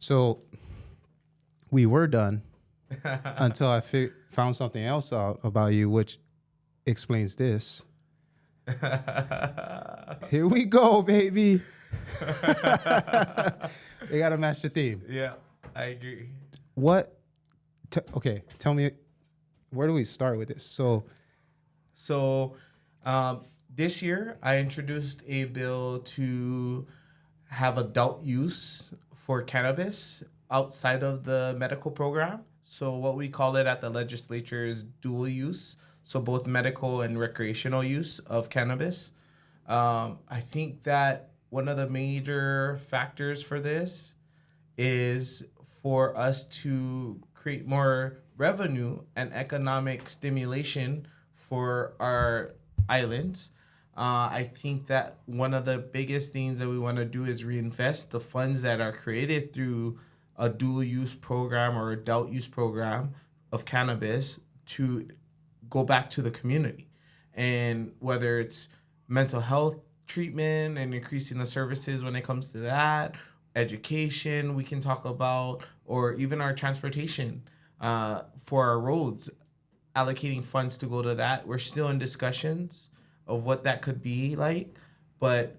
So we were done until I found something else out about you, which explains this. Here we go, baby. They got to match the theme. Yeah, I agree. Okay, tell me, where do we start with this? So this year, I introduced a bill to have adult use for cannabis outside of the medical program. So what we call it at the legislature is dual use. So both medical and recreational use of cannabis. I think that one of the major factors for this is for us to create more revenue and economic stimulation for our islands. I think that one of the biggest things that we want to do is reinvest the funds that are created through a dual use program or adult use program of cannabis to go back to the community. And whether it's mental health treatment and increasing the services when it comes to that, education we can talk about, or even our transportation for our roads, allocating funds to go to that. We're still in discussions of what that could be like. But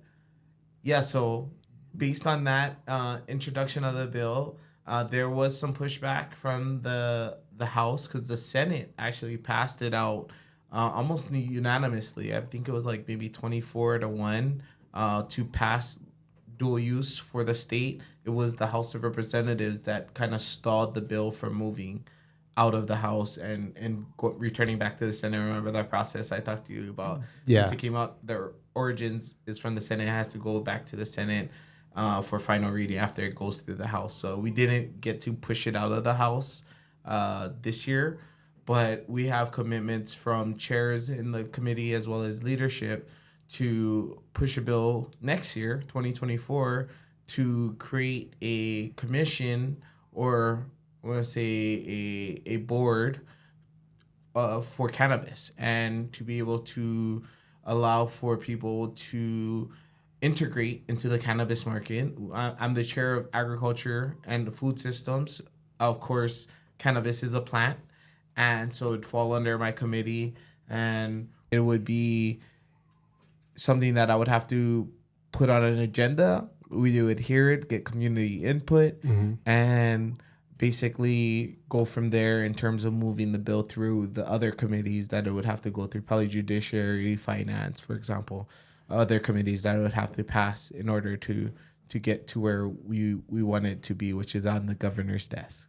yeah, so based on that introduction of the bill, there was some pushback from the House because the Senate actually passed it out almost unanimously. I think it was like maybe 24-1 to pass dual use for the state. It was the House of Representatives that kind of stalled the bill from moving out of the House and returning back to the Senate. Remember that process I talked to you about? Yeah. Since it came out, the origins is from the Senate. It has to go back to the Senate for final reading after it goes through the House. So we didn't get to push it out of the House this year, but we have commitments from chairs in the committee as well as leadership to push a bill next year, 2024, to create a commission or I want to say a board for cannabis and to be able to allow for people to integrate into the cannabis market. I'm the chair of agriculture and food systems. Of course, cannabis is a plant, and so it'd fall under my committee, and it would be something that I would have to put on an agenda. We would hear it, get community input, and basically go from there in terms of moving the bill through the other committees that it would have to go through, probably judiciary, finance, for example, other committees that it would have to pass in order to get to where we want it to be, which is on the governor's desk.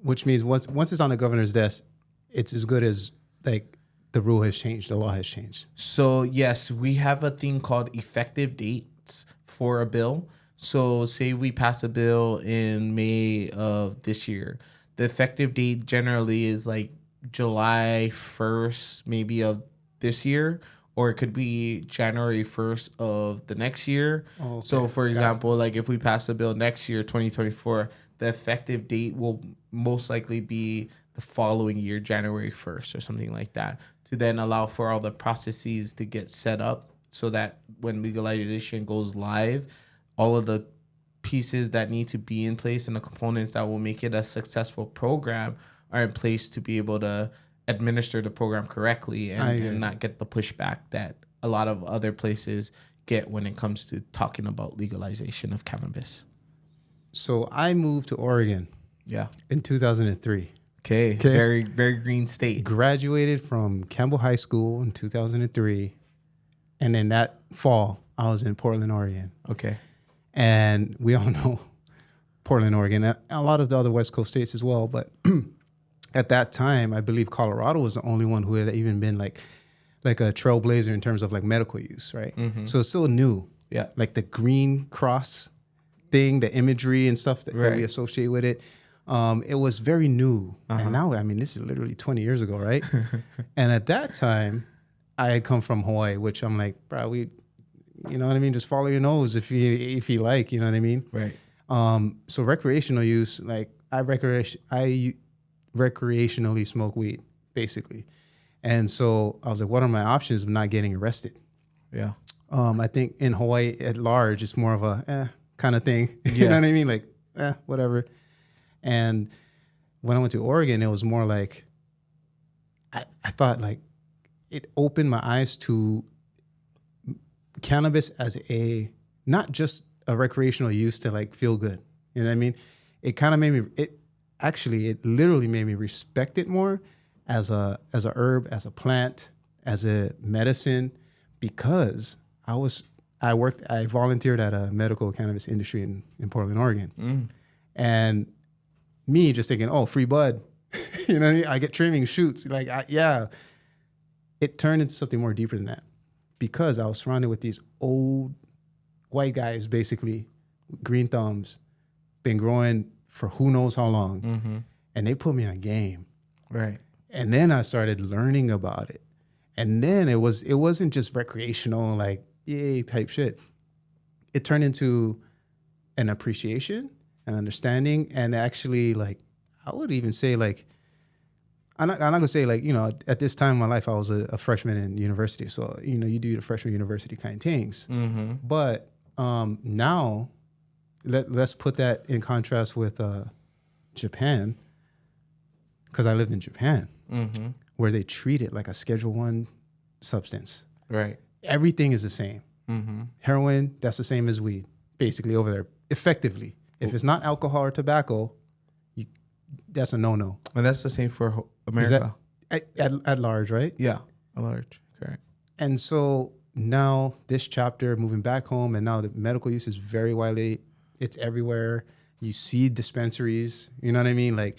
Which means once it's on the governor's desk, it's as good as like the rule has changed, the law has changed. So yes, we have a thing called effective dates for a bill. So say we pass a bill in May of this year. The effective date generally is like July 1st, maybe of this year, or it could be January 1st of the next year. Oh, okay. So for example, like if we pass a bill next year, 2024, the effective date will most likely be the following year, January 1st or something like that, to then allow for all the processes to get set up so that when legalization goes live, all of the pieces that need to be in place and the components that will make it a successful program are in place to be able to administer the program correctly and not get the pushback that a lot of other places get when it comes to talking about legalization of cannabis. So I moved to Oregon in 2003. Okay. Very, very green state. Graduated from Campbell High School in 2003. And then that fall, I was in Portland, Oregon. Okay. And we all know Portland, Oregon, a lot of the other West Coast states as well. But at that time, I believe Colorado was the only one who had even been like a trailblazer in terms of like medical use, right? Mm-hmm. So it's still new. Yeah. Like the green cross thing, the imagery and stuff that we associate with it. It was very new. And now, I mean, this is literally 20 years ago, right? And at that time, I had come from Hawaii, which I'm like, bro, you know what I mean? Just follow your nose if you like, you know what I mean? Right. So recreational use, like I recreationally smoke weed, basically. And so I was like, what are my options of not getting arrested? Yeah. I think in Hawaii at large, it's more of a kind of thing. You know what I mean? Like whatever. And when I went to Oregon, it was more like, I thought like it opened my eyes to cannabis as not just a recreational use to like feel good. You know what I mean? It kind of made me, it literally made me respect it more as a herb, as a plant, as a medicine, because I volunteered at a medical cannabis industry in Portland, Oregon. And me just thinking, oh, free bud, you know what I mean? I get trimming shoots. Like, it turned into something more deeper than that, because I was surrounded with these old white guys, basically, green thumbs, been growing for who knows how long. And they put me on game. Right. And then I started learning about it. And then it wasn't just recreational, like, yay type shit. It turned into an appreciation, an understanding, and actually, like, I would even say, like, I'm not gonna say, like, you know, at this time in my life, I was a freshman in university. So, you know, you do the freshman university kind of things. But now, let's put that in contrast with Japan, because I lived in Japan, where they treat it like a Schedule I substance. Right. Everything is the same. Heroin, that's the same as weed, basically, over there, effectively. If it's not alcohol or tobacco, that's a no-no. And that's the same for America. At large, right? Yeah, at large, correct. And so now this chapter, moving back home, and now the medical use is very widely, it's everywhere. You see dispensaries, you know what I mean? Like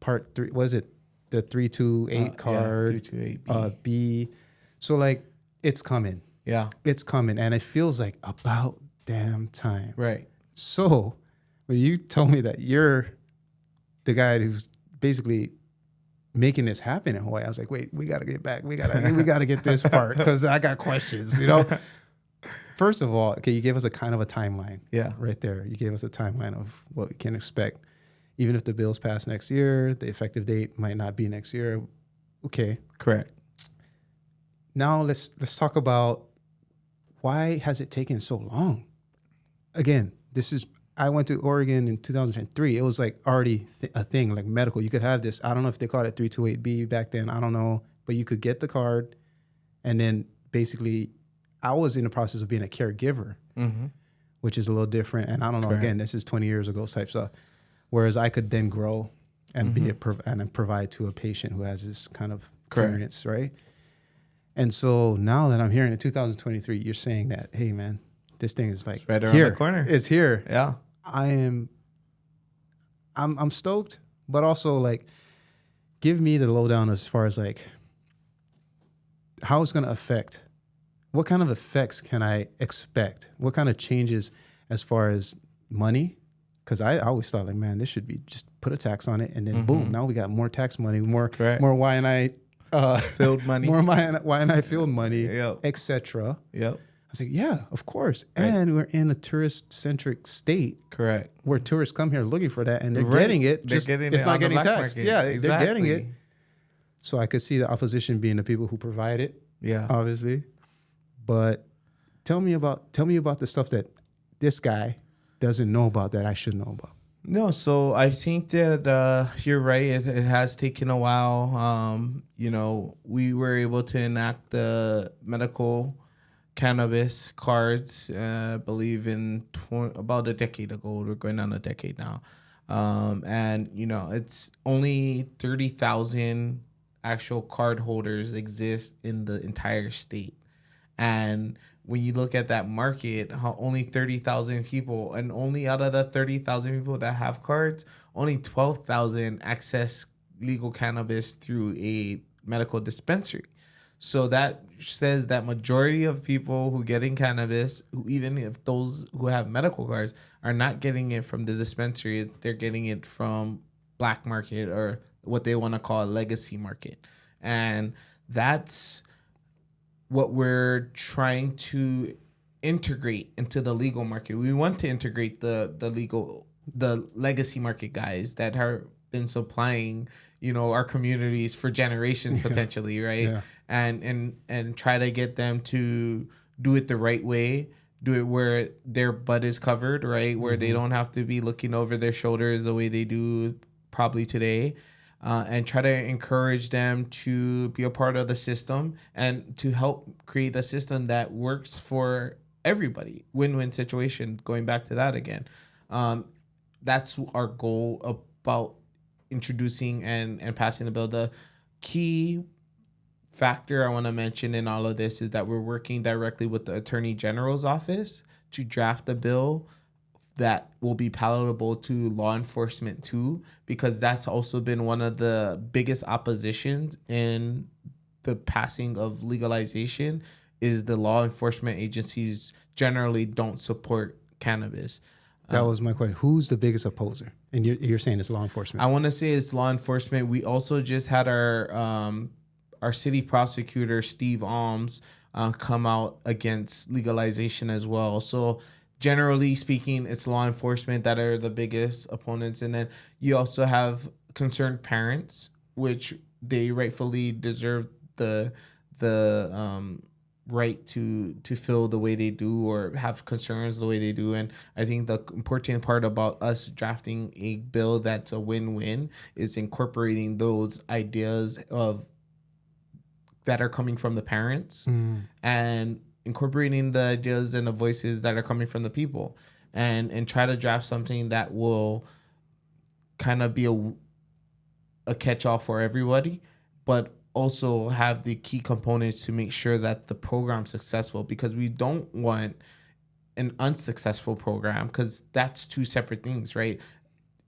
part 3, what is it? The 328 card, 328B. B. So like, it's coming. Yeah. It's coming. And it feels like about damn time. Right. So when you told me that you're the guy who's basically making this happen in Hawaii, I was like, wait, we got to get back. We got to get this part, because I got questions, you know? First of all, okay, you gave us a kind of a timeline. Yeah. Right there. You gave us a timeline of what we can expect. Even if the bill's passed next year, the effective date might not be next year. Okay. Correct. Now let's talk about, why has it taken so long? Again, I went to Oregon in 2003. It was like already a thing, like medical. You could have this. I don't know if they called it 328B back then. I don't know. But you could get the card. And then basically, I was in the process of being a caregiver, which is a little different. And I don't know, again, this is 20 years ago type stuff. Whereas I could then grow and provide to a patient who has this kind of experience, right? And so now that I'm here in 2023, you're saying that, hey, man, this thing is like, it's right around the corner. It's here. Yeah. I'm stoked, but also like, give me the lowdown as far as like how it's going to affect. What kind of effects can I expect? What kind of changes as far as money? Because I always thought like, man, this should be just put a tax on it, and then boom, now we got more tax money, more Y&I filled money, more Y&I filled money, etc. Yep. I was like, yeah, of course. Right. And we're in a tourist-centric state. Correct. Where tourists come here looking for that, and they're getting it. It's not getting taxed. Yeah, exactly. They're getting it. So I could see the opposition being the people who provide it. Yeah. Obviously. But tell me about the stuff that this guy doesn't know about that I should know about. No, so I think that you're right. It has taken a while. You know, we were able to enact the medical cannabis cards, I believe in about a decade ago. We're going on a decade now. And, you know, it's only 30,000 actual card holders exist in the entire state. And when you look at that market, how only 30,000 people, and only out of the 30,000 people that have cards, only 12,000 access legal cannabis through a medical dispensary. So that says that majority of people who getting cannabis, even if those who have medical cards, are not getting it from the dispensary, they're getting it from black market, or what they want to call a legacy market. And that's what we're trying to integrate into the legal market. We want to integrate the legacy market guys that have been supplying, you know, our communities for generations potentially, right? Yeah. And try to get them to do it the right way, do it where their butt is covered, right? Where they don't have to be looking over their shoulders the way they do probably today. And try to encourage them to be a part of the system and to help create a system that works for everybody. Win-win situation, going back to that again. That's our goal about introducing and passing the bill. The key factor I want to mention in all of this is that we're working directly with the Attorney General's office to draft a bill that will be palatable to law enforcement too, because that's also been one of the biggest oppositions in the passing of legalization is the law enforcement agencies generally don't support cannabis. That was my question. Who's the biggest opposer? And you're saying it's law enforcement. I want to say it's law enforcement. We also just had our city prosecutor, Steve Alms, come out against legalization as well. So generally speaking, it's law enforcement that are the biggest opponents. And then you also have concerned parents, which they rightfully deserve the right to feel the way they do or have concerns the way they do. And I think the important part about us drafting a bill that's a win-win is incorporating those ideas of that are coming from the parents and incorporating the ideas and the voices that are coming from the people and try to draft something that will kind of be a catch-all for everybody, but also have the key components to make sure that the program's successful, because we don't want an unsuccessful program, because that's two separate things, right?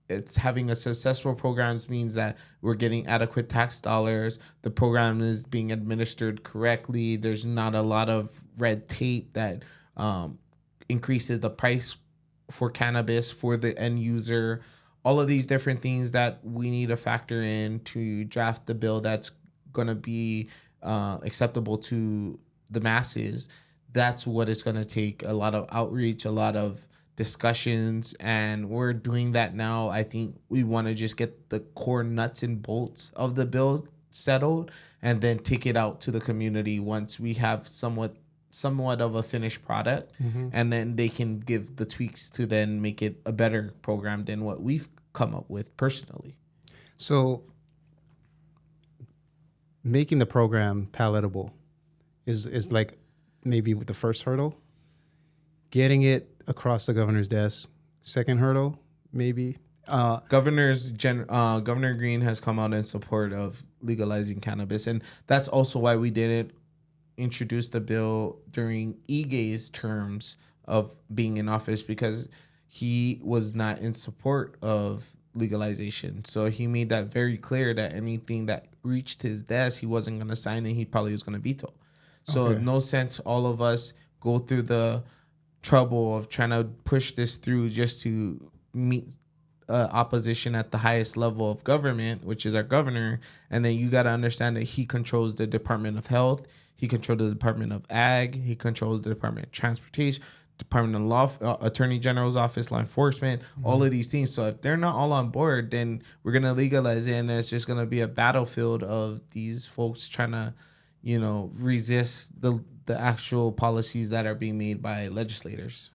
It's having a successful program means that we're getting adequate tax dollars. The program is being administered correctly. There's not a lot of red tape that increases the price for cannabis for the end user. All of these different things that we need to factor in to draft the bill that's going to be acceptable to the masses. That's what it's going to take. A lot of outreach, a lot of discussions, and we're doing that now. I think we want to just get the core nuts and bolts of the bill settled and then take it out to the community once we have somewhat of a finished product, and then they can give the tweaks to then make it a better program than what we've come up with personally. So making the program palatable is like maybe the first hurdle. Getting it across the governor's desk, second hurdle, maybe. Governor Green has come out in support of legalizing cannabis, and that's also why we didn't introduce the bill during Ige's terms of being in office, because he was not in support of legalization. So he made that very clear that anything that reached his desk, he wasn't going to sign, and he probably was going to veto. So okay. No sense all of us go through the trouble of trying to push this through just to meet opposition at the highest level of government, which is our governor. And then you got to understand that he controls the Department of Health, he controls the Department of Ag, he controls the Department of Transportation, Department of Law, Attorney General's office, law enforcement, all of these things. So if they're not all on board, then we're going to legalize it, and it's just going to be a battlefield of these folks trying to, resist the actual policies that are being made by legislators.